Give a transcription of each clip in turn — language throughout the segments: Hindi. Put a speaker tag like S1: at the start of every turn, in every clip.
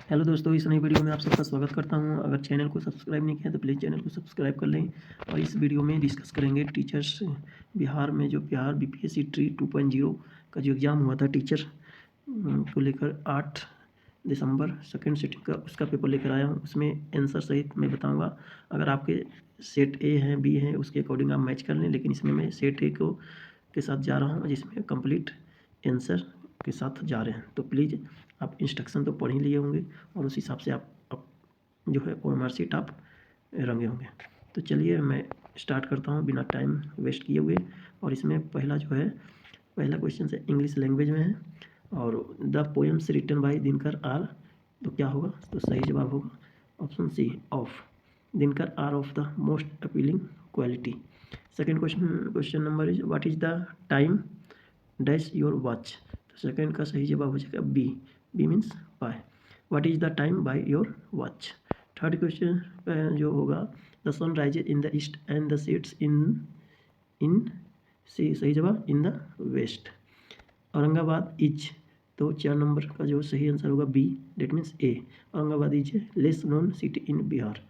S1: हेलो दोस्तों, इस नई वीडियो में आप सबका स्वागत करता हूं। अगर चैनल को सब्सक्राइब नहीं किया तो प्लीज़ चैनल को सब्सक्राइब कर लें। और इस वीडियो में डिस्कस करेंगे टीचर्स बिहार में जो बिहार बीपीएससी ट्री 2.0 का जो एग्ज़ाम हुआ था टीचर को लेकर 8 दिसंबर सेकेंड सिटिंग का उसका पेपर लेकर आया हूँ। उसमें आंसर सहित मैं बताऊँगा। अगर आपके सेट ए हैं, बी हैं, उसके अकॉर्डिंग आप मैच कर लें, लेकिन इसमें मैं सेट ए को के साथ जा रहा हूँ जिसमें कंप्लीट आंसर के साथ जा रहे हैं। तो प्लीज़ आप इंस्ट्रक्शन तो पढ़ ही लिए होंगे और उस हिसाब से आप जो है वो मार्कशीट आप रंगे होंगे। तो चलिए मैं स्टार्ट करता हूँ बिना टाइम वेस्ट किए हुए। और इसमें पहला जो है पहला क्वेश्चन है इंग्लिश लैंग्वेज में है और the poems written by Dinkar are. तो क्या होगा? तो सही जवाब होगा option C of. Dinkar are of the most appealing quality. Second question number is what is the time dash your watch. तो सेकेंड का सही जवाब हो जाएगा B. B means by. What is the time by your watch. Third question जो होगा the sun rises in the east and the sets in in C. सही जवाब in the west. Aurangabad is. तो 4 नंबर का जो सही आंसर होगा B, that means A. Aurangabad is less known city in Bihar.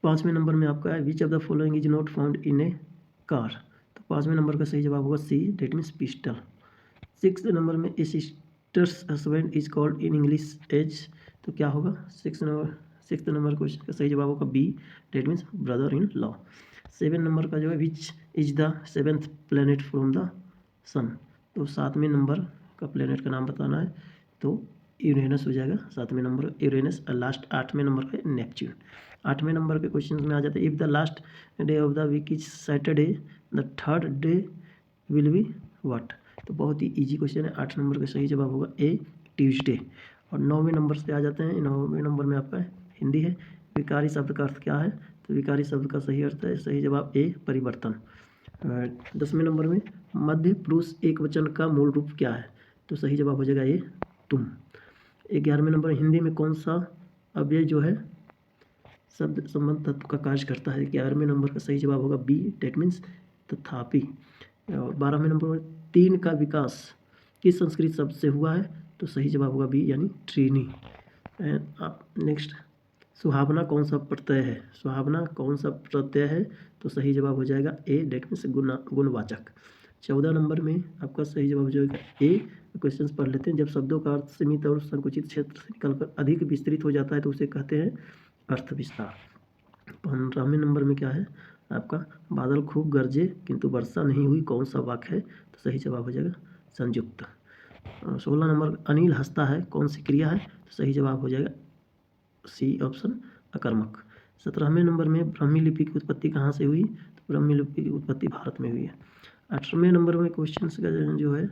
S1: 5वें नंबर में आपका है which of the following is not found in a car. तो 5वें नंबर का सही जवाब होगा C, that means pistol. 6th number में a sister's husband is called in English as. तो क्या होगा? 6th नंबर क्वेश्चन का सही जवाब होगा B, that means brother in law. 7 number का जो है which is the 7th planet from the sun. तो 7वें नंबर का प्लेनेट का नाम बताना है तो यूरेनस हो जाएगा 7वें नंबर यूरेनस। और लास्ट 8वें नंबर का नेपच्यून। 8वें नंबर के क्वेश्चन में आ जाते हैं if the last day of the week is Saturday the third day will be what. तो बहुत ही इजी क्वेश्चन है। 8 नंबर का सही जवाब होगा ए, ट्यूसडे। और 9वें नंबर से आ जाते हैं। 9वें नंबर में आपका हिंदी है। विकारी शब्द का अर्थ क्या है? तो विकारी शब्द का सही अर्थ है, सही जवाब ए, परिवर्तन। 10वें नंबर में मध्य पुरुष एक वचन का मूल रूप क्या है? तो सही जवाब हो जाएगा ए, तुम। 11वें नंबर हिंदी में कौन सा अव्यय जो है शब्द संबंध तत्व का कार्य करता है? 11वें नंबर का सही जवाब होगा बी, डेट मीन्स तथापि। और 12वें नंबर में 3 का विकास किस संस्कृत शब्द से हुआ है? तो सही जवाब होगा बी, यानी ट्रीनी। आप नेक्स्ट सुहावना कौन सा प्रत्यय है? सुहावना कौन सा प्रत्यय है? तो सही जवाब हो जाएगा ए, डेट मीन्स गुणवाचक। 14 नंबर में आपका सही जवाब हो जाएगा ए। क्वेश्चन पढ़ लेते हैं। जब शब्दों का अर्थ सीमित और संकुचित क्षेत्र से निकलकर अधिक विस्तृत हो जाता है तो उसे कहते हैं अर्थ विस्तार। 15वें नंबर में क्या है आपका बादल खूब गरजे किंतु वर्षा नहीं हुई, कौन सा वाक्य है? तो सही जवाब हो जाएगा संयुक्त। 16 नंबर अनिल हंसता है, कौन सी क्रिया है? तो सही जवाब हो जाएगा सी ऑप्शन, अकर्मक। 17वें नंबर में ब्राह्मी लिपि की उत्पत्ति कहाँ से हुई? तो ब्राह्मी लिपि की उत्पत्ति भारत में हुई है। 18वें नंबर में क्वेश्चन का जो है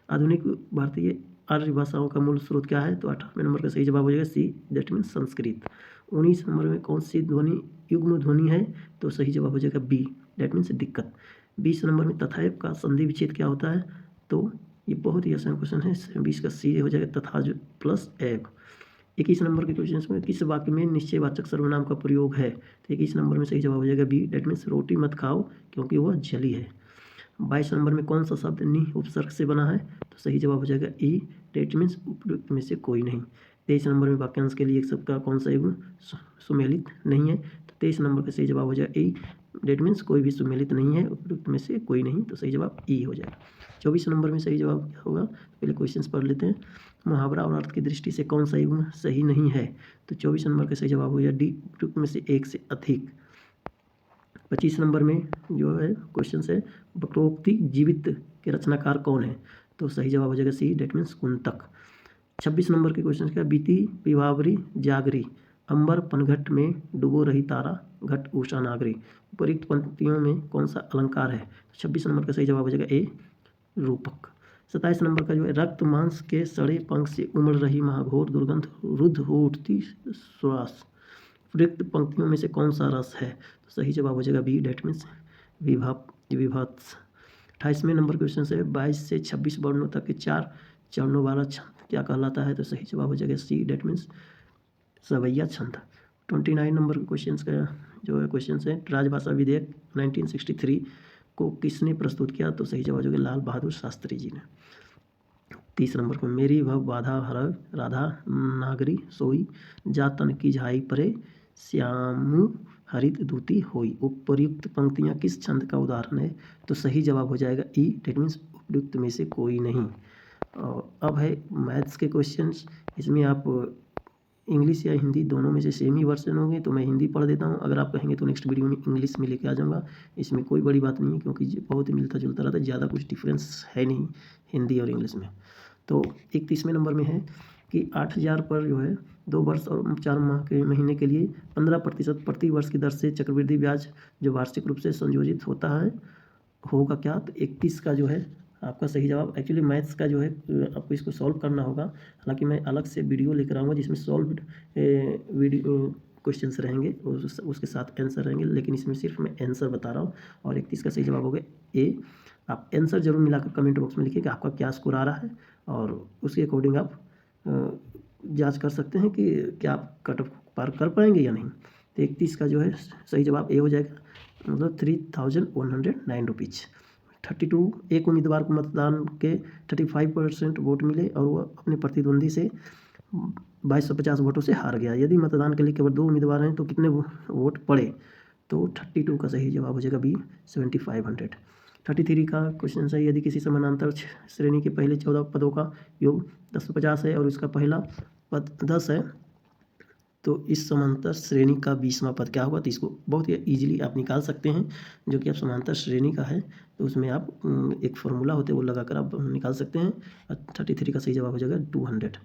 S1: आधुनिक भारतीय आर्य भाषाओं का मूल स्रोत क्या है? तो 18वें नंबर का सही जवाब हो जाएगा सी, दैट मीन्स संस्कृत। 19 नंबर में कौन सी ध्वनि युग्म ध्वनि है? तो सही जवाब हो जाएगा बी, दैट मीन्स दिक्कत। 20 नंबर में तथैव का संधि विच्छेद क्या होता है? तो ये बहुत ही आसान क्वेश्चन है। 20 का सी हो जाएगा तथा प्लस एव। 21 नंबर के क्वेश्चन में किस वाक्य में निश्चयवाचक सर्वनाम का प्रयोग है? तो 21 नंबर में सही जवाब हो जाएगा बी, दैट मीन्स रोटी मत खाओ क्योंकि वह जली है। 22 नंबर में कौन सा शब्द नि उपसर्ग से बना है? तो सही जवाब हो जाएगा ई, डेट मीन्स उपयुक्त में से कोई नहीं। 23 नंबर में वाक्यांश के लिए एक शब्द का कौन सा युग्म सुमेलित नहीं है? तो 23 नंबर का सही जवाब हो जाएगा ई, डेट मीन्स कोई भी सुमेलित नहीं है, उपयुक्त में से कोई नहीं। तो सही जवाब ई हो जाएगा। 24 नंबर में सही जवाब क्या होगा? पहले क्वेश्चन पढ़ लेते हैं। मुहावरा और अर्थ की दृष्टि से कौन सा युग्म सही नहीं है? तो 24 नंबर का सही जवाब हो जाएगा डी, उपयुक्त में से एक से अधिक। 25 नंबर में जो है क्वेश्चन है वक्रोक्ति जीवित के रचनाकार कौन है? तो सही जवाब हो जाएगा सी, डेट मीन्स कुंतक। 26 नंबर के क्वेश्चन क्या बीती विभावरी जागरी अंबर पनघट में डूबो रही तारा घट उषा नागरी। उपरिक्त पंक्तियों में कौन सा अलंकार है? 26 नंबर का सही जवाब हो जाएगा ए, रूपक। 27 नंबर का जो है रक्त मांस के सड़े पंख से उमड़ रही महाघोर दुर्गंध रुद्ध हो उठती श्वास। उपयुक्त पंक्तियों में से कौन सा रस है? तो सही जवाब हो जाएगा बी, डेट मीन्स विभत्स। 28वें नंबर क्वेश्चन से 22 से 26 वर्णों तक के 4 चरणों वाला छंद क्या कहलाता है? तो सही जवाब हो जाएगा सी, डेट मीन्स सवैया छंद। 29 नंबर के क्वेश्चन का जो है क्वेश्चन है राजभाषा विधेयक 1963 को किसने प्रस्तुत किया? तो सही जवाब हो जाएगा लाल बहादुर शास्त्री जी ने। 30 नंबर पर मेरी भव बाधा हर राधा नागरी सोई जा तन की झाई परे श्याम हरित दूती होई। उपर्युक्त पंक्तियाँ किस छंद का उदाहरण है? तो सही जवाब हो जाएगा ई, डेट मीन्स उपयुक्त में से कोई नहीं। और अब है मैथ्स के क्वेश्चंस। इसमें आप इंग्लिश या हिंदी दोनों में से सेम ही वर्जन होंगे, तो मैं हिंदी पढ़ देता हूँ। अगर आप कहेंगे तो नेक्स्ट वीडियो में इंग्लिश में लेके आ जाऊँगा। इसमें कोई बड़ी बात नहीं है, क्योंकि बहुत ही मिलता जुलता रहता है, ज़्यादा कुछ डिफरेंस है नहीं हिंदी और इंग्लिश में। तो 31वें नंबर में है कि 8,000 पर जो है 2 वर्ष और 4 माह के महीने के लिए 15% प्रति वर्ष की दर से चक्रवृद्धि ब्याज जो वार्षिक रूप से संयोजित होता है होगा क्या? तो 31 का जो है आपका सही जवाब। एक्चुअली मैथ्स का जो है आपको इसको सॉल्व करना होगा, हालांकि मैं अलग से वीडियो लेकर आऊँगा जिसमें सॉल्व्ड वीडियो क्वेश्चंस रहेंगे, उसके साथ आंसर रहेंगे, लेकिन इसमें सिर्फ मैं आंसर बता रहा हूँ। और 31 का सही जवाब हो गया ए। आप आंसर जरूर मिलाकर कमेंट बॉक्स में लिखिए कि आपका क्या स्कोर आ रहा है, और उसके अकॉर्डिंग आप जांच कर सकते हैं कि क्या आप कट ऑफ पार कर पाएंगे या नहीं। तो 31 का जो है सही जवाब ए हो जाएगा, मतलब 3,109 रुपीज़। 32 एक उम्मीदवार को मतदान के 35% वोट मिले और वह अपने प्रतिद्वंदी से 2250 वोटों से हार गया। यदि मतदान के लिए केवल 2 उम्मीदवार हैं तो कितने वोट पड़े? तो 32 का सही जवाब हो जाएगा बी, 7500। 33 का क्वेश्चन है, यदि किसी समानांतर श्रेणी के पहले 14 पदों का योग 1050 है और उसका पहला पद 10 है, तो इस समांतर श्रेणी का 20वां पद क्या होगा? तो इसको बहुत ही ईजिली आप निकाल सकते हैं, जो कि आप समांतर श्रेणी का है तो उसमें आप एक फार्मूला होते हैं वो लगाकर आप निकाल सकते हैं। 33 का सही जवाब हो जाएगा 200,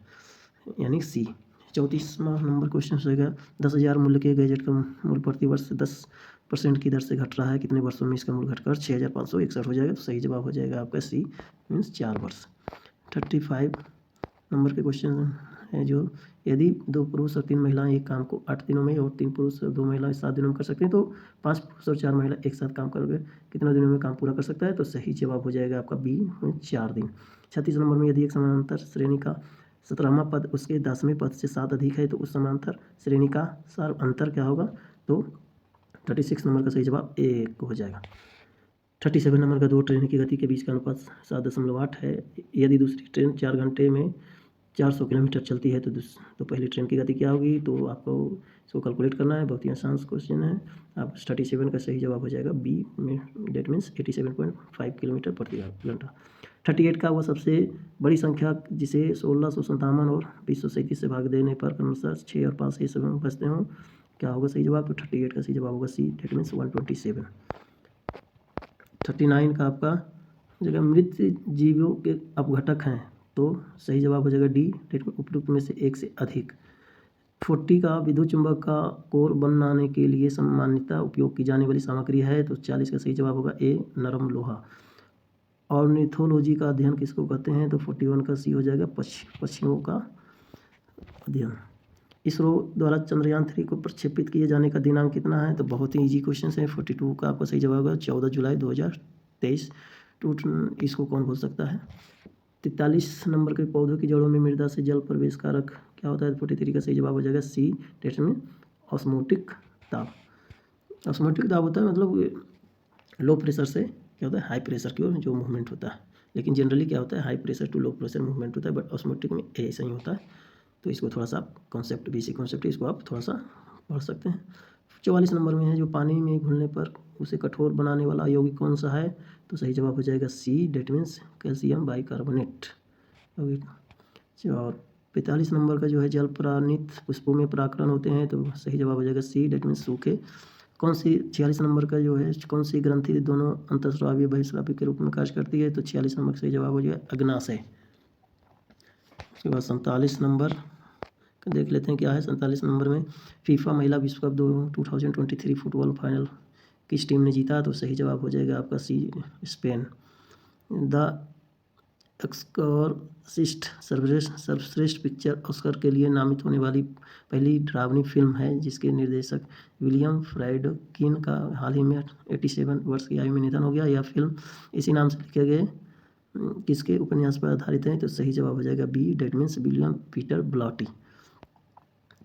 S1: यानी सी। 34वां नंबर क्वेश्चन रहेगा, 10,000 मूल्य के गैजेट का मूल्य प्रति वर्ष 10% की दर से घट रहा है, कितने वर्षों में इसका मूल्य घटकर 6,561 हो जाएगा? तो सही जवाब हो जाएगा आपका सी, मीन्स 4 वर्ष। 35 नंबर के क्वेश्चन है जो, यदि 2 पुरुष और 3 महिलाएं एक काम को 8 दिनों में और 3 पुरुष और 2 महिलाएं 7 दिनों में कर सकते हैं, तो 5 पुरुष और 4 महिला एक साथ काम करके कितने दिनों में काम पूरा कर सकता है? तो सही जवाब हो जाएगा आपका बी, 4 दिन। 36 नंबर में, यदि एक समानांतर श्रेणी का 17वां पद उसके 10वें पद से 7 अधिक है तो उस समांतर श्रेणी का सार अंतर क्या होगा? तो 36 नंबर का सही जवाब ए हो जाएगा। 37 नंबर का, 2 ट्रेन की गति के बीच का अनुपात 7.8 है। यदि दूसरी ट्रेन 4 घंटे में 400 किलोमीटर चलती है तो पहली ट्रेन की गति क्या होगी? तो आपको इसको कैलकुलेट करना है, बहुत ही आसान क्वेश्चन है। आप 37 का सही जवाब हो जाएगा बी में, डेट मीन्स 87.5 किलोमीटर प्रति घंटा। 38 का, वह सबसे बड़ी संख्या जिसे 1657 और 237 से भाग देने पर क्रमशः 6 और 5 हिस्से में बचते हों, क्या होगा सही जवाब? तो 38 का सही जवाब होगा सी, डेट मीन्स 127। 39 का आपका जगह मृत जीवों के अपघटक हैं, तो सही जवाब हो जाएगा डी, डेट में उपयुक्त में से एक से अधिक। 40 का, विद्युत चुंबक का कोर बनाने के लिए सामान्यतः उपयोग की जाने वाली सामग्री है, तो 40 का सही जवाब होगा ए, नरम लोहा। ऑर्निथोलॉजी का अध्ययन किसको कहते हैं? तो 41 का सी हो जाएगा, पक्षियों का अध्ययन। इसरो द्वारा चंद्रयान 3 को प्रक्षेपित किए जाने का दिनांक कितना है? तो बहुत ही इजी क्वेश्चन है। 42 का आपका सही जवाब होगा 14 जुलाई 2023। इसको कौन भूल सकता है। 43 नंबर के, पौधों की जड़ों में मृदा से जल प्रवेश कारक क्या होता है? 43 का सही जवाब हो जाएगा सी, टेस्ट में ऑस्मोटिक दाब। ऑस्मोटिक दाब होता है मतलब लो प्रेशर से क्या होता है, हाई प्रेशर की ओर जो मूवमेंट होता है, लेकिन जनरली क्या होता है, high pressure to low pressure movement होता है, बट ऑस्मोटिक में ऐसा ही होता है। तो इसको थोड़ा सा आप कॉन्सेप्ट, बेसिक कॉन्सेप्ट है, इसको आप थोड़ा सा पढ़ सकते हैं। 44 नंबर में है, जो पानी में घुलने पर उसे कठोर बनाने वाला यौगिक कौन सा है? तो सही जवाब हो जाएगा सी, डेट मीन्स कैल्शियम बाइकार्बोनेट। और 45 नंबर का जो है, जल प्राणित पुष्पों में परागकण होते हैं, तो सही जवाब हो जाएगा सी, डेट मीन्स सूखे। कौन सी 46 नंबर का जो है, कौन सी ग्रंथि दोनों अंतःस्रावी बहिःस्रावी के रूप में कार्य करती है? तो 46 नंबर का सही जवाब हो जाएगा अग्नाशय। उसके बाद 47 नंबर देख लेते हैं क्या है। 47 नंबर में, फीफा महिला विश्व कप 2023 फुटबॉल फाइनल किस टीम ने जीता? तो सही जवाब हो जाएगा आपका सी, स्पेन। द एक्सॉर्सिस्ट सर्वश्रेष्ठ पिक्चर ऑस्कर के लिए नामित होने वाली पहली डरावनी फिल्म है, जिसके निर्देशक विलियम फ्राइडकिन का हाल ही में 87 वर्ष की आयु में निधन हो गया। यह फिल्म इसी नाम से लिखे गए किसके उपन्यास पर आधारित है? तो सही जवाब हो जाएगा B, that means William Peter Blatty.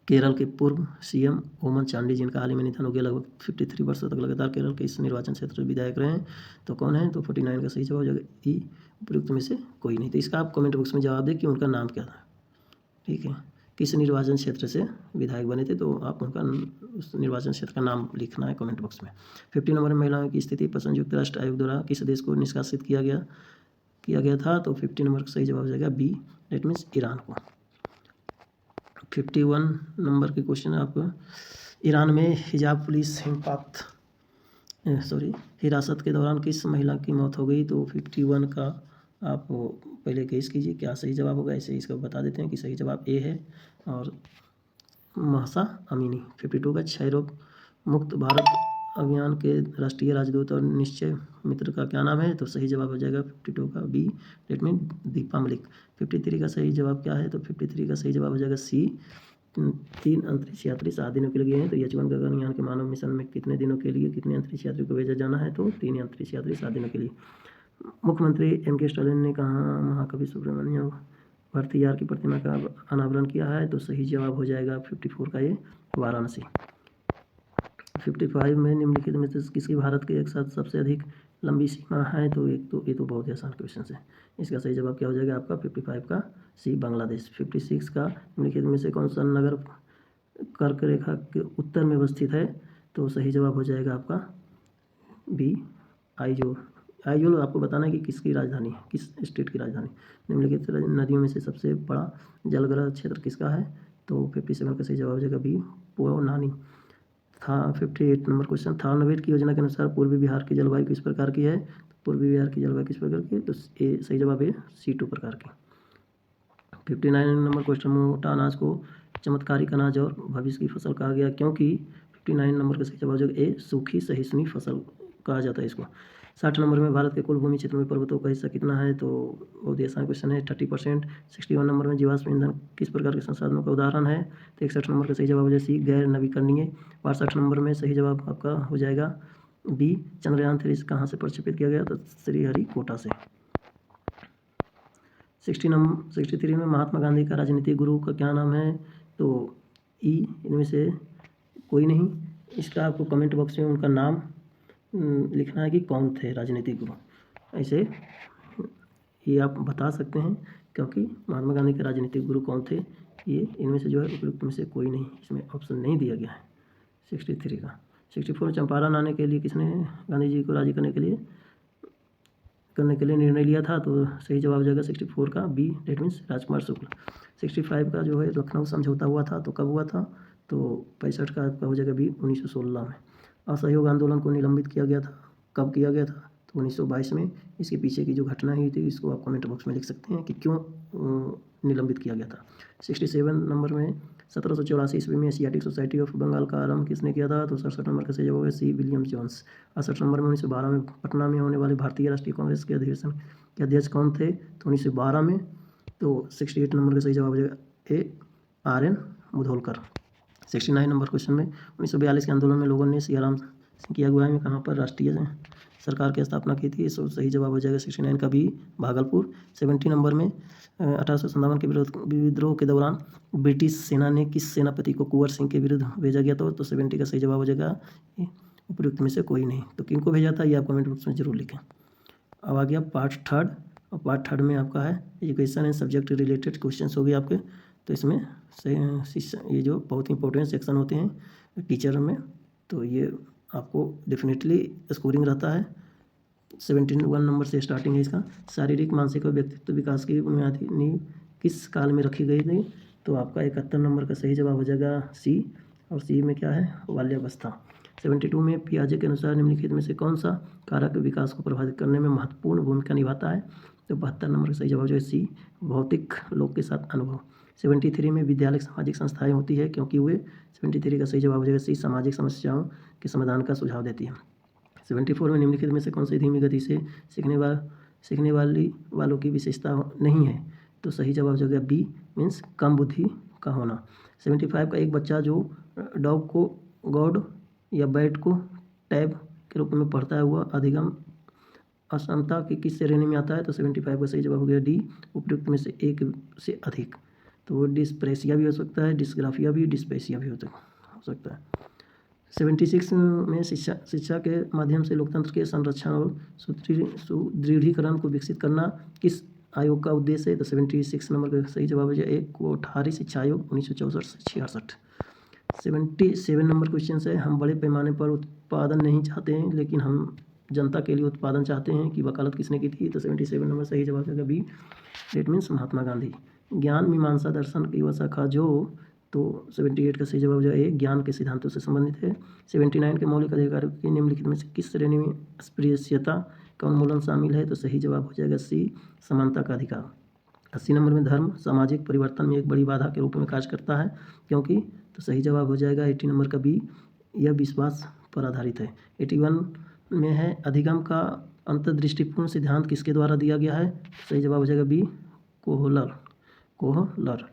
S1: Kerala के पूर्व सीएम ओमन चांडी, जिनका हाल ही में निधन हो गया, लगभग 53 वर्षों तक लगातार केरल के इस निर्वाचन क्षेत्र से विधायक रहे हैं, तो कौन है? तो 49 का सही जवाब हो जाएगा ई, उपयुक्त में से कोई नहीं। तो इसका आप कमेंट बॉक्स में जवाब दें कि उनका नाम क्या था। ठीक है, किस निर्वाचन क्षेत्र से विधायक बने थे, तो आप उनका उस निर्वाचन क्षेत्र का नाम लिखना है कमेंट बॉक्स में। 50 नंबर में महिलाओं की स्थिति पर संयुक्त राष्ट्र आयोग द्वारा किस देश को निष्कासित किया गया था, तो 50 नंबर का सही जवाब हो जाएगा बी, डेट मीन्स ईरान को। 51 नंबर के क्वेश्चन आपको, ईरान में हिजाब पुलिस हिरासत के दौरान किस महिला की मौत हो गई, तो 51 का आप पहले गेस कीजिए क्या सही जवाब होगा। ऐसे इसको बता देते हैं कि सही जवाब ए है और महसा अमीनी। 52 का क्षय रोग मुक्त भारत अभियान के राष्ट्रीय राजदूत और निश्चय मित्र का क्या नाम है, तो सही जवाब हो जाएगा 52 का B, that mean Deepa Malik. 53 का सही जवाब क्या है, तो 53 का सही जवाब हो जाएगा सी, 3 अंतरिक्ष यात्री 7 दिनों के लिए गए हैं। तो H1 गगनयान के मानव मिशन में कितने दिनों के लिए कितने अंतरिक्ष यात्री को भेजा जाना है, तो 3 अंतरिक्ष यात्री 7 दिनों के लिए। मुख्यमंत्री M.K. स्टालिन ने कहा महाकवि सुब्रमण्यम भारतीयार की प्रतिमा का अनावरण किया है, तो सही जवाब हो जाएगा 54 का ये वाराणसी। 55 में निम्नलिखित में से किसकी भारत के एक साथ सबसे अधिक लंबी सीमा है, तो ये तो बहुत ही आसान क्वेश्चन है। इसका सही जवाब क्या हो जाएगा आपका 55 का सी, बांग्लादेश। 56 का निम्नलिखित में से कौन सा नगर कर्क रेखा के उत्तर में अवस्थित है, तो सही जवाब हो जाएगा आपका बी, आइजोल। आइजोल आपको बताना है कि किसकी राजधानी है, किस स्टेट की राजधानी। निम्नलिखित नदियों में से सबसे बड़ा जलग्रह क्षेत्र किसका है, तो 57 का सही जवाब हो जाएगा बी, पोनानी। था 58 नंबर क्वेश्चन, थानोवेट की योजना के अनुसार पूर्वी बिहार की जलवायु किस प्रकार की है, पूर्वी बिहार की जलवायु किस प्रकार की है, तो ए सही जवाब है C2 प्रकार की। 59 नंबर क्वेश्चन, मोटा अनाज को चमत्कारिक अनाज और भविष्य की फसल कहा गया क्योंकि 59 नंबर का सही जवाब जो ए, सूखी सहिष्णु फसल कहा जाता है इसको। 60 नंबर में भारत के कुल भूमि क्षेत्र में पर्वतों का हिस्सा कितना है, तो बहुत ही आसान क्वेश्चन है 30%। 61 नंबर में जीवाश्म ईंधन किस प्रकार के संसाधनों का उदाहरण है, तो 61 नंबर का सही जवाब हो जाए सी, गैर नवीकरणीय। 62 नंबर में सही जवाब आपका हो जाएगा बी, चंद्रयान 3 कहाँ से प्रक्षेपित किया गया, तो श्रीहरिकोटा से। 63 में महात्मा गांधी का राजनीतिक गुरु का क्या नाम है, तो ई, इनमें से कोई नहीं। इसका आपको कमेंट बॉक्स में उनका नाम लिखना है कि कौन थे राजनीतिक गुरु। ऐसे ये आप बता सकते हैं क्योंकि महात्मा गांधी के राजनीतिक गुरु कौन थे, ये इनमें से जो है उपयुक्त में से कोई नहीं, इसमें ऑप्शन नहीं दिया गया है 63 का। 64 में चंपारण आने के लिए किसने गांधी जी को राजी करने के लिए निर्णय लिया था, तो सही जवाब हो जाएगा 64 का बी, डेट मीन्स राजकुमार शुक्ल। 65 का जो है लखनऊ समझौता हुआ था, तो कब हुआ था, तो 65 का आपका हो जाएगा बी, 1916 में। असहयोग आंदोलन को निलंबित किया गया था, कब किया गया था, तो 1922 में। इसके पीछे की जो घटना हुई थी इसको आप कमेंट बॉक्स में लिख सकते हैं कि क्यों निलंबित किया गया था। 67 नंबर में 1784 ईस्वी में एशियाटिक सोसाइटी ऑफ बंगाल का आरंभ किसने किया था, तो 67 नंबर का सही जवाब है सी, विलियम जोन्स। 68 नंबर में 1912 में पटना में होने वाले भारतीय राष्ट्रीय कांग्रेस के अधिवेशन के अध्यक्ष कौन थे, तो 1912 में। तो 68 नंबर का सही जवाब हो जाएगा ए, RN मुधोलकर। 69 नंबर क्वेश्चन में 1942 के आंदोलन में लोगों ने सियाराम सिंह की अगुवाई में कहाँ पर राष्ट्रीय सरकार की स्थापना की थी, सो सही जवाब हो जाएगा 69 का बी, भागलपुर। 70 नंबर में 1857 के विद्रोह के दौरान ब्रिटिश सेना ने किस सेनापति को कुंवर सिंह के विरुद्ध भेजा गया था, तो 70 का सही जवाब हो जाएगा उपयुक्त में से कोई नहीं। तो किनको भेजा था ये आप कमेंट बॉक्स में जरूर लिखें। अब आ गया पार्ट थर्ड, और पार्ट थर्ड में आपका है education and subject related question हो गए आपके। तो इसमें ये जो बहुत इंपॉर्टेंट सेक्शन होते हैं टीचर में, तो ये आपको डेफिनेटली स्कोरिंग रहता है। 71 नंबर से स्टार्टिंग है इसका। शारीरिक मानसिक और व्यक्तित्व विकास की बुनियादी नींव किस काल में रखी गई थी, तो आपका 71 नंबर का सही जवाब हो जाएगा सी, और सी में क्या है, बाल्यावस्था। 72 में पियाजे के अनुसार निम्नलिखित में से कौन सा कारक विकास को प्रभावित करने में महत्वपूर्ण भूमिका निभाता है, तो 72 नंबर का सही जवाब जो है सी, भौतिक लोक के साथ अनुभव। 73 में विद्यालय सामाजिक संस्थाएं होती है क्योंकि वे 73 का सही जवाब हो जाएगा सी, सामाजिक समस्याओं के समाधान का सुझाव देती है। 74 में निम्नलिखित में से कौन सी धीमी गति से सीखने वालों की विशेषता नहीं है, तो सही जवाब जो है बी, मीन्स कम बुद्धि का होना। 75 का एक बच्चा जो डॉग को गॉड या बैट को टैब के रूप में पढ़ता है वह अधिगम असमता की किस श्रेणी में आता है, तो 75 का सही जवाब हो गया डी, उपयुक्त में से एक से अधिक। तो वो डिस्प्रेसिया भी हो सकता है, डिस्ग्राफिया भी, डिस्पेसिया भी हो सकता है। 76 में शिक्षा के माध्यम से लोकतंत्र के संरक्षण और सुदृढ़ीकरण को विकसित करना किस आयोग का उद्देश्य है? तो 76 नंबर का सही जवाब है एक कोठारी शिक्षा आयोग 1964 से 66। 77 नंबर क्वेश्चन है, हम बड़े पैमाने पर उत्पादन नहीं चाहते हैं लेकिन हम जनता के लिए उत्पादन चाहते हैं की वकालत किसने की थी? तो 77 नंबर सही जवाब है B, that means Mahatma Gandhi. ज्ञान मीमांसा दर्शन की वह शाखा जो, तो 78 का सही जवाब जो है ज्ञान के सिद्धांतों से संबंधित है। 79 के मौलिक अधिकारों की निम्नलिखित में से किस श्रेणी में अस्पृश्यता का उन्मूलन शामिल है? तो सही जवाब हो जाएगा सी, समानता का अधिकार। 80 नंबर में धर्म सामाजिक परिवर्तन में एक बड़ी बाधा के रूप में कार्य करता है क्योंकि, तो सही जवाब हो जाएगा 80 नंबर का बी, यह विश्वास पर आधारित है। 81 में है अधिगम का अंतर्दृष्टिपूर्ण सिद्धांत किसके द्वारा दिया गया है? सही जवाब हो जाएगा बी, कोहलर।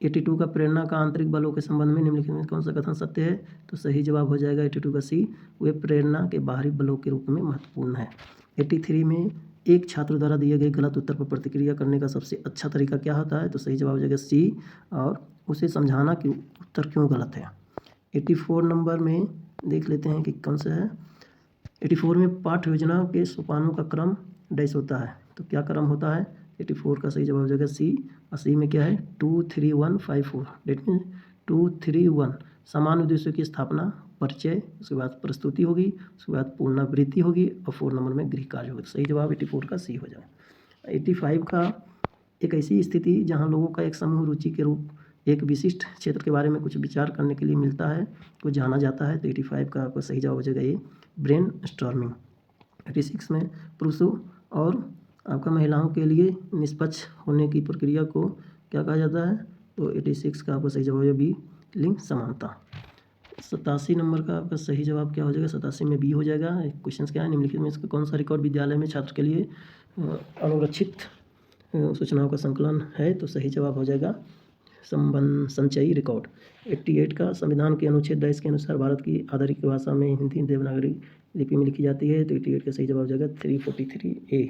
S1: 82 का प्रेरणा का आंतरिक बलों के संबंध में निम्नलिखित में कौन सा कथन सत्य है? तो सही जवाब हो जाएगा 82 का सी, वे प्रेरणा के बाहरी बलों के रूप में महत्वपूर्ण है। 83 में एक छात्र द्वारा दिए गए गलत उत्तर पर प्रतिक्रिया करने का सबसे अच्छा तरीका क्या होता है? तो सही जवाब हो जाएगा सी, और उसे समझाना कि उत्तर क्यों गलत है। 84 नंबर में देख लेते हैं कि कौन सा है। 84 में पाठ्य योजना के सोपानों का क्रम डैश होता है, तो क्या क्रम होता है? 84 का सही जवाब हो जाएगा सी, और सी में क्या है 2 3 1 5 4, डेट मीन 2 3 1। समान उद्देश्यों की स्थापना, परिचय, उसके बाद प्रस्तुति होगी, उसके बाद पुनरावृत्ति होगी और 4 नंबर में गृह कार्य होगा। सही जवाब 84 का सी हो जाएगा। 85 का एक ऐसी स्थिति जहाँ लोगों का एक समूह रुचि के रूप एक विशिष्ट क्षेत्र के बारे में कुछ विचार करने के लिए मिलता है, कुछ जाना जाता है, तो 85 का आपका सही जवाब हो जाएगा ये, ब्रेन स्टॉर्मिंग। 86 में पुरुषों और आपका महिलाओं के लिए निष्पक्ष होने की प्रक्रिया को क्या कहा जाता है? तो 86 का आपका सही जवाब है बी, लिंग समानता। 87 नंबर का आपका सही जवाब क्या हो जाएगा? 87 में बी हो जाएगा। क्वेश्चन क्या है, निम्नलिखित में इसका कौन सा रिकॉर्ड विद्यालय में छात्र के लिए अनुरक्षित सूचनाओं का संकलन है? तो सही जवाब हो जाएगा संचयी रिकॉर्ड। 88 का संविधान के अनुच्छेद 10 के अनुसार भारत की आधिकारिक भाषा में हिंदी देवनागरी लिपि में लिखी जाती है, तो 88 का सही जवाब हो जाएगा 343 ए।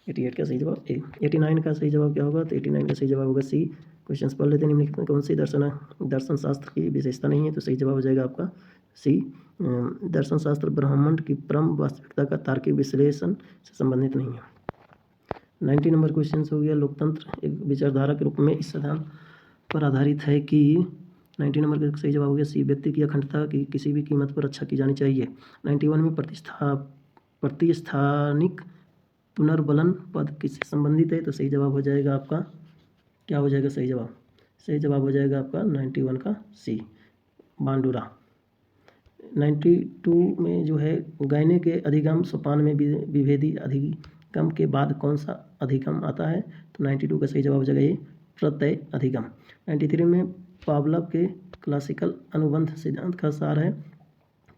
S1: 88 का सही जवाब ए। 89 का सही जवाब क्या होगा? तो 89 का सही जवाब होगा सी। क्वेश्चन पढ़ लेते हैं, निम्नलिखित में कौन सी दर्शन शास्त्र की विशेषता नहीं है? तो सही जवाब हो जाएगा आपका सी, दर्शन शास्त्र ब्रह्मांड की परम वास्तविकता का तार्किक विश्लेषण से संबंधित नहीं है। 90 नंबर क्वेश्चन हो गया, लोकतंत्र एक विचारधारा के रूप में इस सिद्धांत पर आधारित है कि 90 नंबर का सही जवाब हो गया सी, व्यक्ति की अखंडता की किसी भी कीमत पर रक्षा की जानी चाहिए। 91 में प्रतिस्थानिक पुनर्बलन पद किससे संबंधित है? तो सही जवाब हो जाएगा आपका क्या हो जाएगा सही जवाब? सही जवाब हो जाएगा आपका 91 का सी, बांडुरा। 92 में जो है गैने के अधिगम सोपान में विभेदी अधिगम के बाद कौन सा अधिगम आता है? तो 92 का सही जवाब हो जाएगा ये, प्रत्यय अधिगम। 93 में पावलव के क्लासिकल अनुबंध सिद्धांत का सार है,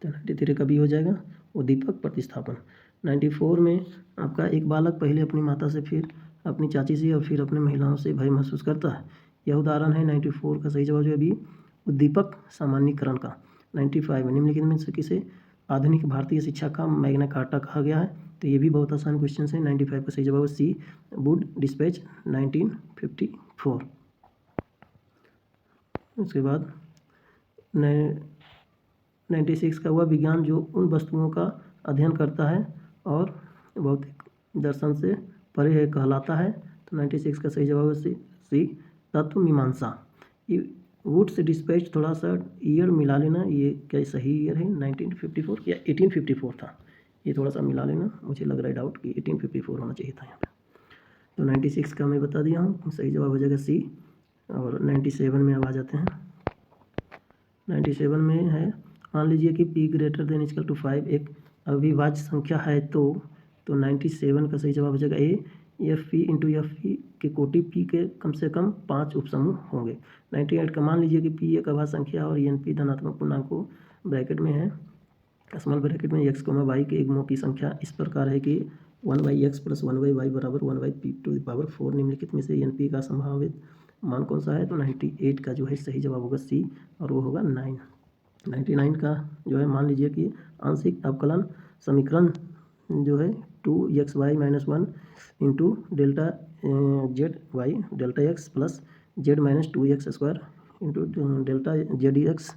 S1: तो 93 का भी हो जाएगा उद्दीपक प्रतिस्थापन। 94 में आपका एक बालक पहले अपनी माता से, फिर अपनी चाची से और फिर अपने महिलाओं से भय महसूस करता है, यह उदाहरण है। 94 का सही जवाब जो है अभी उद्दीपक सामान्यीकरण का। 95 में निम्नलिखित में से किसे आधुनिक भारतीय शिक्षा का मैग्ना कार्टा कहा गया है? तो ये भी बहुत आसान क्वेश्चन है। 95 का सही जवाब सी, वुड डिस्पैच 1954। उसके बाद 96 का हुआ विज्ञान जो उन वस्तुओं का अध्ययन करता है और भौतिक दर्शन से परे है कहलाता है, तो 96 का सही जवाब है सी, तत्व मीमांसा। वुड्स डिस्पैच थोड़ा सा ईयर मिला लेना, ये क्या सही ईयर है 1954 या 1854 था, ये थोड़ा सा मिला लेना, मुझे लग रहा है डाउट कि 1854 होना चाहिए था यहाँ पे। तो 96 का मैं बता दिया हूँ, सही जवाब हो जाएगा सी। और 97 में अब आ जाते हैं। 97 में है, मान लीजिए कि p greater than equal to 5 एक अविभाज्य संख्या है, तो 97 का सही जवाब हो जाएगा A, F P into F P के कोटि p के कम से कम 5 उपसमूह होंगे। 98 का मान लीजिए कि p एक अभाज्य संख्या और एन पी धनात्मक पूर्णांकों ब्रैकेट में है, स्मॉल ब्रैकेट में x, y के युग्मों की संख्या इस प्रकार है कि 1/x + 1/y बराबर 1/p⁴। निम्नलिखित में से एन पी का संभावित मान कौन सा है? तो 98 का जो है सही जवाब होगा सी, और वो होगा 9। 99 का जो है, मान लीजिए कि आंशिक अवकलन समीकरण जो है 2xy - 1 into delta ZY delta x plus z - 2x² into delta ZX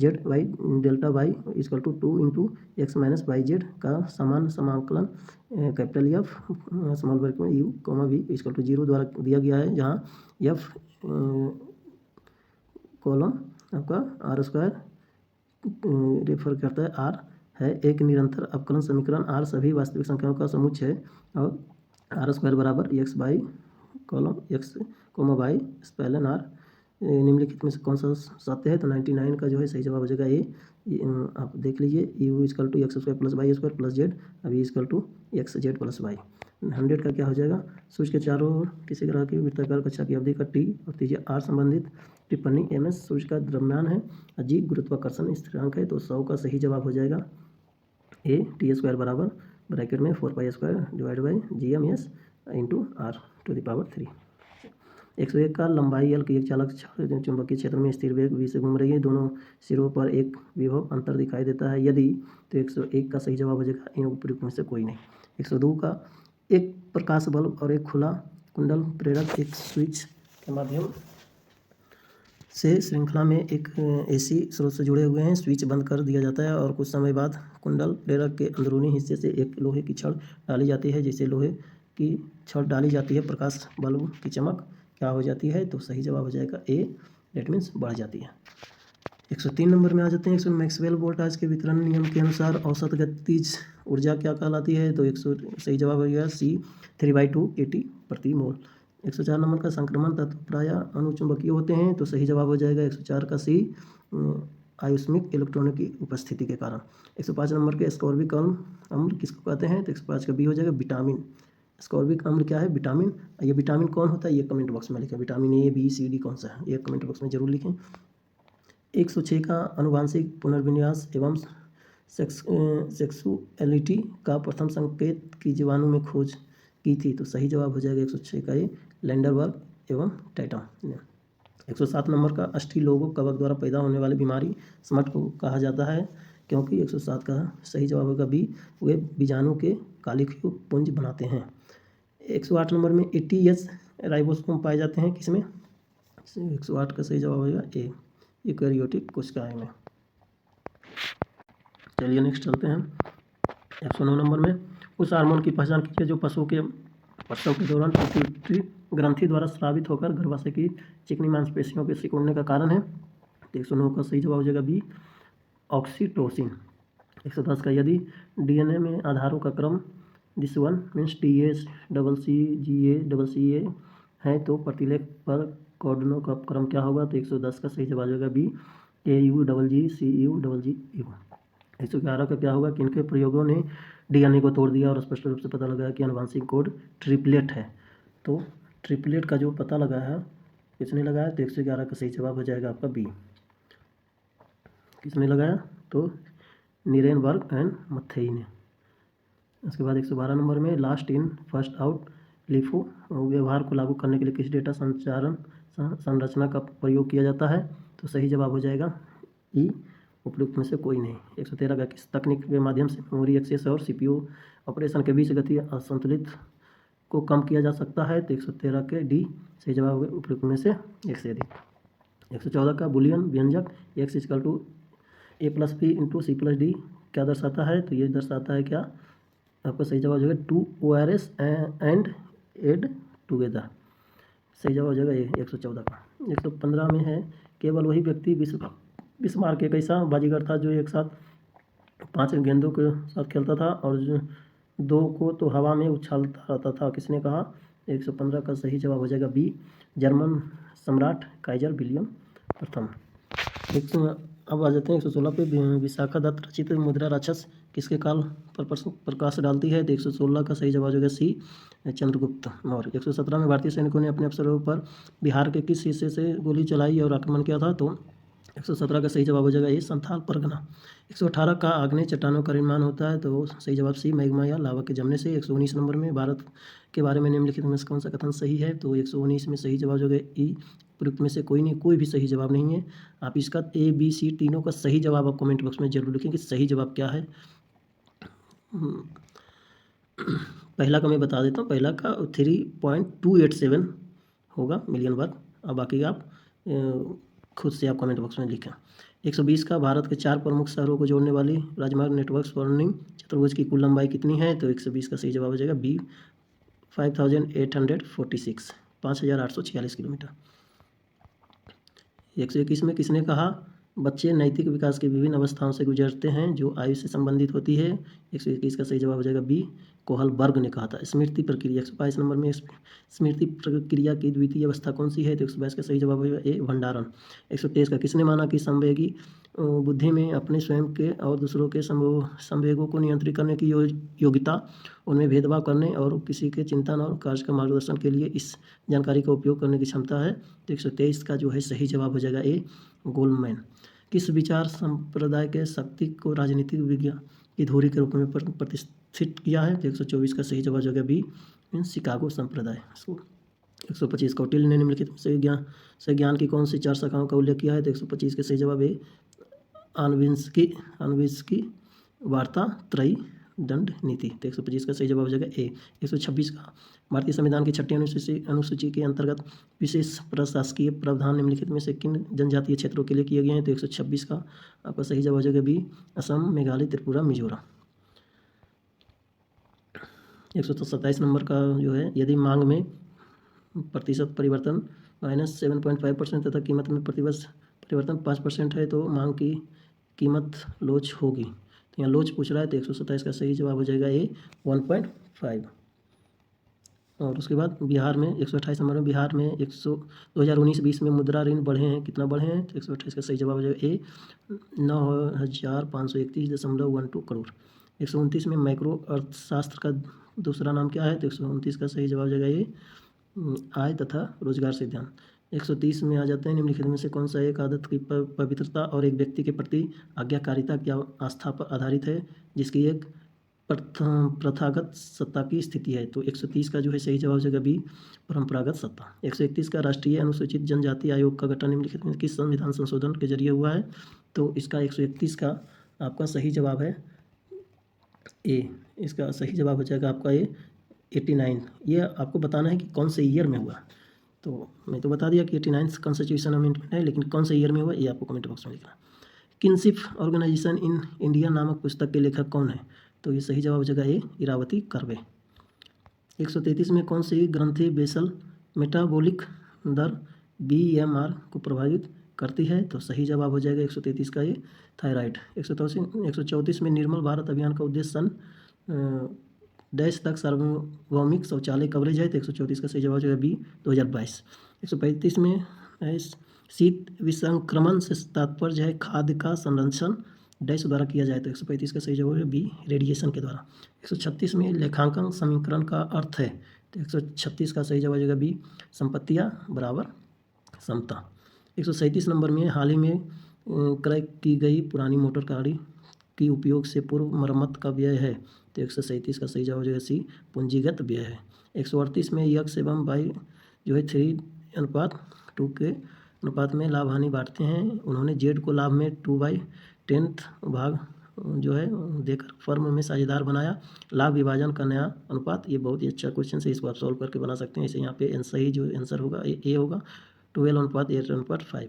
S1: z by delta y equal to 2 into x minus y z का समान समाकलन कैपिटल एफ स्मॉल ब्रैकेट में u comma v equal to 0 द्वारा दिया गया है, जहाँ एफ कॉलम आपका आर स्क्वायर रेफर करता है आर है एक निरंतर अवकलन समीकरण। आर सभी वास्तविक संख्याओं का समुच्चय है और आर स्क्वायर बराबर x y colon x comma y epsilon R. निम्नलिखित में से कौन सा सत्य है? तो 99 का जो है सही जवाब हो जाएगा ए। आप देख लीजिए U equal to x square plus y square plus z, अभी equal to x z plus y. 100 का क्या हो जाएगा? सूर्य के चारों ओर किसी ग्रह की वृत्ताकार कक्षा की अवधि का टी और त्रिज्या आर संबंधित टिप्पणी एम एस सूर्य का द्रव्यमान है, अजीब गुरुत्वाकर्षण स्थिरांक है। तो 100 का सही जवाब हो जाएगा ए टी स्क्वायर बराबर ब्रैकेट में 4 pi square divide by G M S into R to the power 3। 101 का लंबाई एल की एक चालक चुंबकीय क्षेत्र में स्थिर वेग v से घूम रही है, दोनों सिरों पर एक विभव अंतर दिखाई देता है यदि, तो 101 का सही जवाब हो जाएगा इन उपयुक्त में से कोई नहीं। 102 का एक प्रकाश बल्ब और एक खुला कुंडल प्रेरक एक स्विच के माध्यम से श्रृंखला में एक एसी स्रोत से जुड़े हुए हैं। स्विच बंद कर दिया जाता है और कुछ समय बाद कुंडल प्रेरक के अंदरूनी हिस्से से एक लोहे की छड़ डाली जाती है। जिसे लोहे की छड़ डाली जाती है, प्रकाश बल्ब की चमक क्या हो जाती है? तो सही जवाब हो जाएगा ए, डेट मीन्स बढ़ जाती है। 103 नंबर में आ जाते हैं। मैक्सवेल वोल्टाज के वितरण नियम के अनुसार औसत गतिज ऊर्जा क्या कहलाती है? तो 100 सही जवाब हो गया सी 3/2 AT प्रति मोल। 104 नंबर का संक्रमण तत्व प्रायः अनुचुंबकीय होते हैं, तो सही जवाब हो जाएगा 104 का सी आयुष्मिक इलेक्ट्रॉनों की उपस्थिति के कारण। 105 नंबर के स्कॉर्बिक अम्ल किसको कहते हैं? तो 105 का बी हो जाएगा विटामिन। स्कॉर्बिक अम्ल क्या है? विटामिन। ये विटामिन कौन होता है? ये कमेंट बॉक्स में लिखें, vitamin A B C D कौन सा है, ये कमेंट बॉक्स में जरूर लिखें। 106 का अनुवांशिक पुनर्विन्यास एवं सेक्सुअलिटी का प्रथम संकेत की जीवाणु में खोज की थी, तो सही जवाब हो जाएगा 106 का ये लैंडरबर्ग एवं टैटम। 107 नंबर का अस्टिलोगो कवक द्वारा पैदा होने वाली बीमारी स्मट को कहा जाता है, क्योंकि 107 का सही जवाब होगा बी, वे बीजाणु के कालिख्यु पुंज बनाते हैं। 108 नंबर में ATH राइबोसोम पाए जाते हैं किसमें? 108 का सही जवाब होगा ए, यूकैरियोटिक कोशिकाएं में। चलिए नेक्स्ट चलते हैं। 109 नंबर में उस हार्मोन की पहचान कीजिए जो पशु के प्रसव के दौरान पिट्यूटरी ग्रंथि द्वारा स्रावित होकर गर्भाशय की चिकनी मांसपेशियों के सिकुड़ने का कारण है। तो 109 का सही जवाब हो जाएगा बी, ऑक्सीटोसिन। 110 का यदि DNA में आधारों का क्रम दिस वन मीन्स THCCGA है, तो प्रतिलेख पर कोडनों का क्रम क्या होगा? तो 110 का सही जवाब होगा बी, AUGGCUGGU। 111 का क्या होगा? किनके प्रयोगों ने DNA को तोड़ दिया और स्पष्ट रूप से पता लगा कि आनुवंशिक कोड ट्रिपलेट है? तो ट्रिपलेट का जो पता लगा है किसने लगाया? तो 111 का सही जवाब हो जाएगा आपका बी। किसने लगाया? तो नीरेनबर्ग एंड मथेई ने। उसके बाद 112 नंबर में last in first out LIFO व्यवहार को लागू करने के लिए किस डेटा संचारण संरचना का प्रयोग किया जाता है? तो सही जवाब हो जाएगा ई, उपयुक्त में से कोई नहीं। 113 का किस तकनीक के माध्यम से मेमोरी एक्सेस और CPU ऑपरेशन के बीच गति असंतुलित को कम किया जा सकता है? तो 113 के डी सही जवाब होगा उपयुक्त में से एक से अधिक। 114 का बुलियन व्यंजक x equal to A+B into C+D क्या दर्शाता है? तो ये दर्शाता है क्या? आपका सही जवाब हो जाएगा 2 ORS एंड एड टुगेदर। सही जवाब हो जाएगा ये 114 का। 115 में है केवल वही व्यक्ति बिस्मार्क एक ऐसा बाजीगर था जो एक साथ 5 गेंदों के साथ खेलता था और जो 2 को तो हवा में उछालता रहता था, किसने कहा? 115 का सही जवाब हो जाएगा बी, जर्मन सम्राट काइजर विलियम प्रथम। अब आ जाते हैं 116 पे। विशाखा दत्त रचित मुद्रा राक्षस किसके काल पर प्रकाश डालती है? तो 116 का सही जवाब होगा सी, चंद्रगुप्त मौर्य। 117 में भारतीय सैनिकों ने अपने अफसरों पर बिहार के किस हिस्से से गोली चलाई और आक्रमण किया था? तो 117 का सही जवाब हो जाएगा ये, संथाल परगना। 118 का आग्नेय चट्टानों का निर्माण होता है, तो सही जवाब सी, मैग्मा या लावा के जमने से। 119 नंबर में भारत के बारे में निम्नलिखित में कौन सा कथन सही है? तो 119 में सही जवाब हो गया ई, उपयुक्त में से कोई नहीं, कोई भी सही जवाब नहीं है। आप इसका A B C तीनों का सही जवाब आप कमेंट बॉक्स में जरूर लिखें कि सही जवाब क्या है। पहला का मैं बता देता हूँ, पहला का 3.287 होगा मिलियन वर्ग। अब बाकी आप खुद से आप कमेंट बॉक्स में लिखें। 120 का भारत के 4 प्रमुख शहरों को जोड़ने वाली राजमार्ग नेटवर्क स्वर्णिम चतुर्भुज की कुल लंबाई कितनी है? तो 120 का सही जवाब हो जाएगा बी 5846 5846 किलोमीटर। 121 में किसने कहा बच्चे नैतिक विकास की विभिन्न अवस्थाओं से गुजरते हैं जो आयु से संबंधित होती है? 121 का सही जवाब हो जाएगा बी कोहलबर्ग ने कहा था। स्मृति प्रक्रिया 122 नंबर में स्मृति प्रक्रिया की द्वितीय अवस्था कौन सी है? तो 122 का सही जवाब हो जाएगा ए भंडारण। 123 का किसने माना कि संवेगी बुद्धि में अपने स्वयं के और दूसरों के संवेगों को नियंत्रित करने की योग्यता, उनमें भेदभाव करने और किसी के चिंतन और कार्य का मार्गदर्शन के लिए इस जानकारी का उपयोग करने की क्षमता है? तो 123 का जो है सही जवाब हो जाएगा ए गोल्डमैन। किस विचार संप्रदाय के शक्ति को राजनीतिक विज्ञान की धुरी के रूप में प्रतिष्ठित किया है? तो 124 का सही जवाब हो जाएगा बी शिकागो संप्रदाय। 125 कौटिल्य ने निम्नलिखित से ज्ञान की कौन सी 4 शाखाओं का उल्लेख किया है? तो 125 के सही जवाब है आन्विन्स्की वार्ता त्रयी दंड नीति। तो 125 का सही जवाब हो जाएगा ए। 126 का भारतीय संविधान की 6ठी अनुसूची के अंतर्गत विशेष प्रशासकीय प्रावधान निम्नलिखित में से किन जनजातीय क्षेत्रों के लिए किए गए हैं? तो 126 का आपका सही जवाब हो जाएगा बी असम मेघालय त्रिपुरा मिजोरम। 127 नंबर का जो है यदि मांग में प्रतिशत परिवर्तन -7.5% तथा कीमत में प्रतिवर्ष परिवर्तन 5% है तो मांग की कीमत लोच होगी। तो यहाँ लोच पूछ रहा है तो 127 का सही जवाब हो जाएगा ए 1.5। और उसके बाद बिहार में 128 नंबर में बिहार में 2019-20 में मुद्रा ऋण बढ़े हैं, कितना बढ़े हैं? तो 128 का सही जवाब हो जाएगा ए 9,531.12 करोड़। 129 में मैक्रो अर्थशास्त्र का दूसरा नाम क्या है? तो 129 का सही जवाब हो जाएगा ए आय तथा रोजगार सिद्धांत। 130 में आ जाते हैं निम्नलिखित में से कौन सा एक आदत की पवित्रता और एक व्यक्ति के प्रति आज्ञाकारिता की आस्था पर आधारित है जिसकी एक प्रथागत सत्ता की स्थिति है? तो 130 का जो है सही जवाब हो जाएगा बी परंपरागत सत्ता। 131 का राष्ट्रीय अनुसूचित जनजाति आयोग का गठन निम्नलिखित में किस संविधान संशोधन के जरिए हुआ है? तो इसका 131 का आपका सही जवाब है ए। इसका सही जवाब हो जाएगा आपका ए 89। ये आपको बताना है कि कौन से ईयर में हुआ। तो मैं तो बता दिया कि 89 कॉन्स्टिट्यूशन अमेंडमेंट है, लेकिन कौन से ईयर में हुआ ये आपको कमेंट बॉक्स में लिखना। किनशिप ऑर्गेनाइजेशन इन इंडिया नामक पुस्तक के लेखक कौन है? तो ये सही जवाब हो जाएगा ए इरावती कर्वे। 133 में कौन सी ग्रंथि बेसल मेटाबॉलिक दर BMR को प्रभावित करती है? तो सही जवाब हो जाएगा 133 का ये थायराइड। 134 में निर्मल भारत अभियान का उद्देश्य सन डैश तक सार्वभौमिक शौचालय कवरेज है? तो 134 का सही जवाब हो जाएगा बी 2022। 135 में शीत विसंक्रमण से तात्पर्य है खाद्य का संरक्षण डैश द्वारा किया जाए? तो 135 का सही जवाब है बी रेडिएशन के द्वारा। 136 में लेखांकन समीकरण का अर्थ है? तो 136 का सही जवाब हो जाएगा बी संपत्तियां बराबर समता। 137 नंबर में हाल ही में क्रय की गई पुरानी मोटर गाड़ी की उपयोग से पूर्व मरम्मत का व्यय है? तो 137 का सही जवाब हो जाएगा सी पूंजीगत व्यय है। 138 में यक्स एवं वाई जो है 3:2 के अनुपात में लाभ हानि बांटते हैं। उन्होंने जेड को लाभ में 2/10 भाग जो है देकर फर्म में साझेदार बनाया। लाभ विभाजन का नया अनुपात, ये बहुत ही अच्छा क्वेश्चन है, इसको आप सॉल्व करके बना सकते हैं। इसे यहाँ पे सही जो आंसर होगा ए होगा 12:8:5।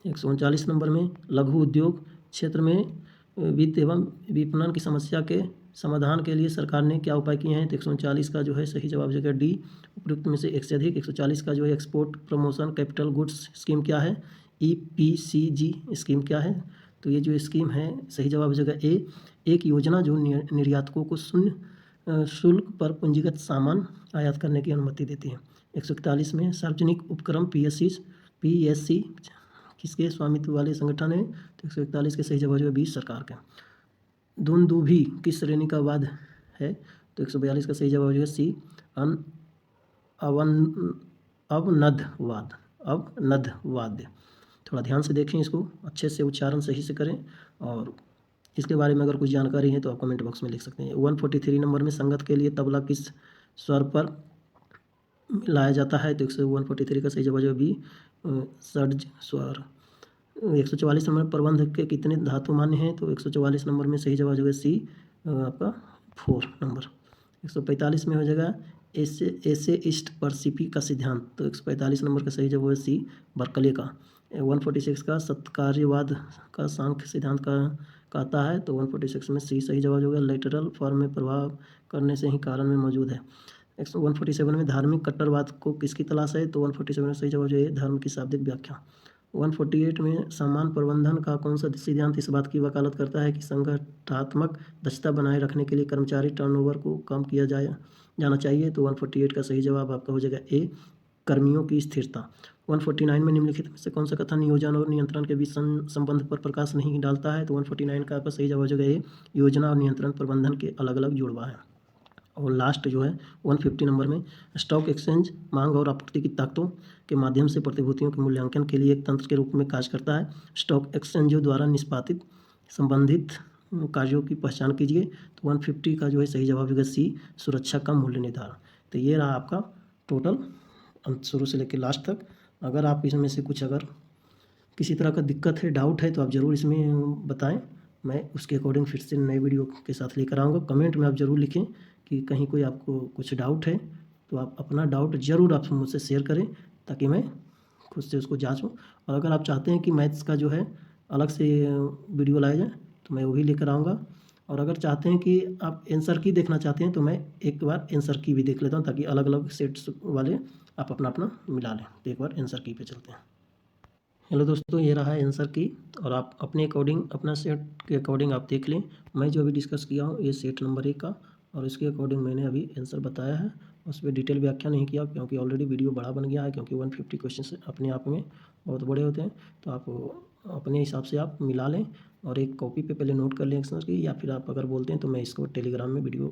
S1: 139 नंबर में लघु उद्योग क्षेत्र में वित्त एवं विपणन की समस्या के समाधान के लिए सरकार ने क्या उपाय किए हैं? तो 139 का जो है सही जवाब हो जाएगा डी उपयुक्त में से एक से अधिक। 140 का जो है export promotion capital goods scheme क्या है? EPCG स्कीम क्या है? तो ये जो स्कीम है सही जवाब हो जाएगा ए एक योजना जो निर्यातकों को शून्य शुल्क पर पूंजीगत सामान आयात करने की अनुमति देती है। 141 में सार्वजनिक उपक्रम PSC किसके स्वामित्व वाले संगठन है? तो 141 के सही जवाब 20 सरकार का। दुंदुभी किस श्रेणी का वाद है? तो 142 का सही जवाब हो जाएगा सी अवनदवाद। थोड़ा ध्यान से देखें, इसको अच्छे से उच्चारण सही से करें और इसके बारे में अगर कुछ जानकारी है तो आप कमेंट बॉक्स में लिख सकते हैं। 143 नंबर में संगत के लिए तबला किस स्वर पर लाया जाता है? तो 143 का सही जवाब है बी षड्ज स्वर। 144 नंबर प्रबंध के कितने धातु मान्य हैं? तो 144 नंबर में सही जवाब हो जाएगा सी आपका 4 नंबर। 145 में हो जाएगा एसेइस्ट परसिपी का सिद्धांत। तो 145 नंबर का सही जवाब है सी बर्कले का। 146 का सत्कार्यवाद का सांख्य सिद्धांत का कहता है, तो 146 में सी सही जवाब हो गया। लेटरल फॉर्म में प्रभाव करने से ही कारण में मौजूद है। 147 में धार्मिक कट्टरवाद को किसकी तलाश है, तो 147 में सही जवाब जो है धर्म की शाब्दिक व्याख्या। 148 में सामान प्रबंधन का कौन सा सिद्धांत इस बात की वकालत करता है कि संगठनात्मक दक्षता बनाए रखने के लिए कर्मचारी टर्नओवर को कम किया जाना चाहिए, तो 148 का सही जवाब आपका हो जाएगा ए, कर्मियों की स्थिरता। 149 में निम्नलिखित में से कौन सा कथन योजना और नियंत्रण के बीच संबंध पर प्रकाश नहीं डालता है, तो 149 का आपका सही जवाब हो जाएगा ए, योजना और नियंत्रण प्रबंधन के अलग अलग जुड़वा है। और लास्ट जो है 150 नंबर में स्टॉक एक्सचेंज मांग और आपूर्ति की ताकतों के माध्यम से प्रतिभूतियों के मूल्यांकन के लिए एक तंत्र के रूप में कार्य करता है। स्टॉक एक्सचेंजों द्वारा निष्पादित संबंधित कार्यों की पहचान कीजिए, तो 150 का जो है सही जवाब होगा सी, सुरक्षा का मूल्य निर्धारण। तो ये रहा आपका टोटल शुरू से लेकर लास्ट तक। अगर आप इसमें से कुछ अगर किसी तरह का दिक्कत है, डाउट है, तो आप ज़रूर इसमें बताएं, मैं उसके अकॉर्डिंग फिर से नए वीडियो के साथ लेकर आऊँगा। कमेंट में आप ज़रूर लिखें कि कहीं कोई आपको कुछ डाउट है, तो आप अपना डाउट ज़रूर आप मुझसे शेयर करें ताकि मैं खुद से उसको जांचूं। और अगर आप चाहते हैं कि मैथ्स का जो है अलग से वीडियो लाया जाए, तो मैं वही लेकर आऊँगा। और अगर चाहते हैं कि आप आंसर की देखना चाहते हैं, तो मैं एक बार आंसर की भी देख लेता हूँ ताकि अलग अलग सेट्स वाले आप अपना अपना मिला लें। तो एक बार आंसर की पे चलते हैं। हेलो दोस्तों, ये रहा है आंसर की, और आप अपने अकॉर्डिंग अपना सेट के अकॉर्डिंग आप देख लें। मैं जो अभी डिस्कस किया हूँ ये सेट नंबर 1 का, और इसके अकॉर्डिंग मैंने अभी आंसर बताया है। उस पर डिटेल व्याख्या नहीं किया क्योंकि ऑलरेडी वीडियो बड़ा बन गया है, क्योंकि 150 क्वेश्चन अपने आप में बहुत बड़े होते हैं। तो आप अपने हिसाब से आप मिला लें और एक कॉपी पे पहले नोट कर लें आंसर की, या फिर आप अगर बोलते हैं तो मैं इसको टेलीग्राम में वीडियो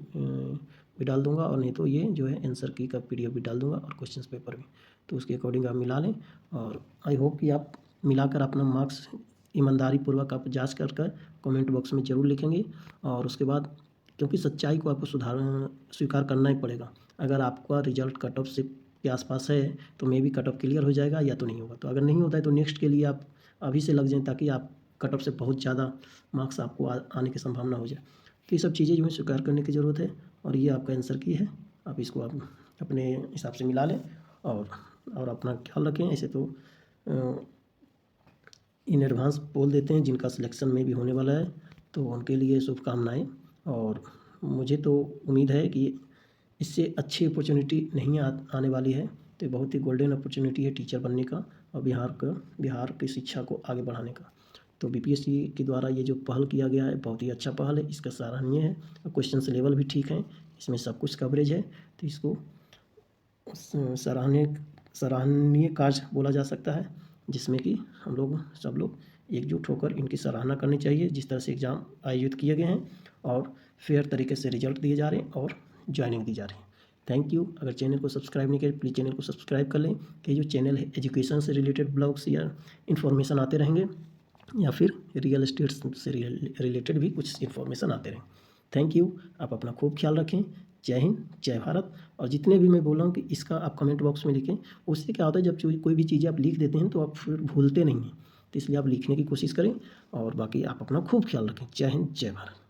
S1: भी डाल दूंगा, और नहीं तो ये जो है आंसर की का PDF भी डाल दूंगा और क्वेश्चन पेपर भी। तो उसके अकॉर्डिंग आप मिला लें, और आई होप कि आप मिलाकर अपना मार्क्स ईमानदारी पूर्वक आप जांच कर कमेंट बॉक्स में ज़रूर लिखेंगे। और उसके बाद क्योंकि सच्चाई को आपको स्वीकार करना ही पड़ेगा। अगर आपका रिजल्ट कट ऑफ से के आसपास है तो मे भी कट ऑफ क्लियर हो जाएगा या तो नहीं होगा। तो अगर नहीं होता है तो नेक्स्ट के लिए आप अभी से लग जाएं, ताकि आप कट ऑफ से बहुत ज़्यादा मार्क्स आपको आने की संभावना हो जाए। तो ये सब चीज़ें जो है स्वीकार करने की ज़रूरत है, और ये आपका आंसर की है। आप इसको आप अपने हिसाब से मिला लें और अपना ख्याल रखें। ऐसे तो इन एडवांस बोल देते हैं जिनका सिलेक्शन में भी होने वाला है, तो उनके लिए शुभकामनाएं। और मुझे तो उम्मीद है कि इससे अच्छी अपॉर्चुनिटी नहीं आने वाली है। तो बहुत ही गोल्डन अपॉर्चुनिटी है टीचर बनने का और बिहार की शिक्षा को आगे बढ़ाने का। तो BPSC के द्वारा ये जो पहल किया गया है बहुत ही अच्छा पहल है, इसका सराहनीय है। और क्वेश्चन लेवल भी ठीक है, इसमें सब कुछ कवरेज है, तो इसको सराहनीय कार्य बोला जा सकता है, जिसमें कि हम लोग सब लोग एकजुट होकर इनकी सराहना करनी चाहिए। जिस तरह से एग्ज़ाम आयोजित किए गए हैं और फेयर तरीके से रिजल्ट दिए जा रहे हैं और ज्वाइनिंग दी जा रही है। Thank you. अगर चैनल को सब्सक्राइब नहीं करें प्लीज़ चैनल को सब्सक्राइब कर लें, कि जो चैनल है एजुकेशन से रिलेटेड ब्लॉग्स या इन्फॉर्मेशन आते रहेंगे, या फिर रियल एस्टेट से रिलेटेड भी कुछ इन्फॉर्मेशन आते रहें। Thank you. आप अपना खूब ख्याल रखें। जय हिंद, जय भारत। और जितने भी मैं बोल रहा हूँ कि इसका आप कमेंट बॉक्स में लिखें। उससे क्या होता है, जब कोई भी चीज़ें आप लिख देते हैं तो आप फिर भूलते नहीं हैं, तो इसलिए आप लिखने की कोशिश करें। और बाकी आप अपना खूब ख्याल रखें। जय हिंद, जय भारत।